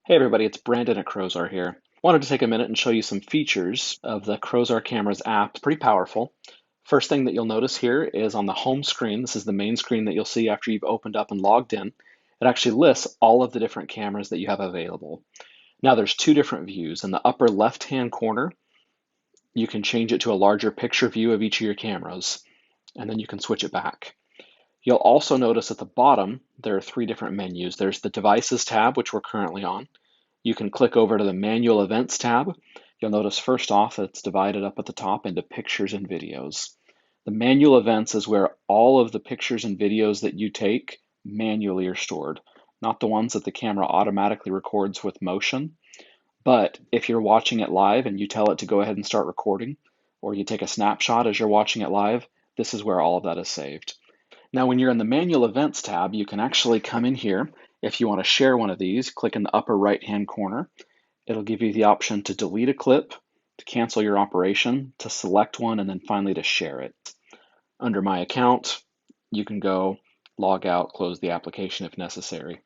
Hey everybody, it's Brandon at Crorzar here. Wanted to take a minute and show you some features of the Crorzar Cameras app. It's pretty powerful. First thing that you'll notice here is on the home screen, this is the main screen that you'll see after you've opened up and logged in. It actually lists all of the different cameras that you have available. Now there's two different views. In the upper left-hand corner, you can change it to a larger picture view of each of your cameras, and then you can switch it back. You'll also notice at the bottom, there are three different menus. There's the Devices tab, which we're currently on. You can click over to the Manual Events tab. You'll notice first off, it's divided up at the top into pictures and videos. The Manual Events is where all of the pictures and videos that you take manually are stored, not the ones that the camera automatically records with motion. But if you're watching it live and you tell it to go ahead and start recording, or you take a snapshot as you're watching it live, this is where all of that is saved. Now, when you're in the Manual Events tab, you can actually come in here. If you want to share one of these, click in the upper right-hand corner. It'll give you the option to delete a clip, to cancel your operation, to select one, and then finally to share it. Under My Account, you can go log out, close the application if necessary.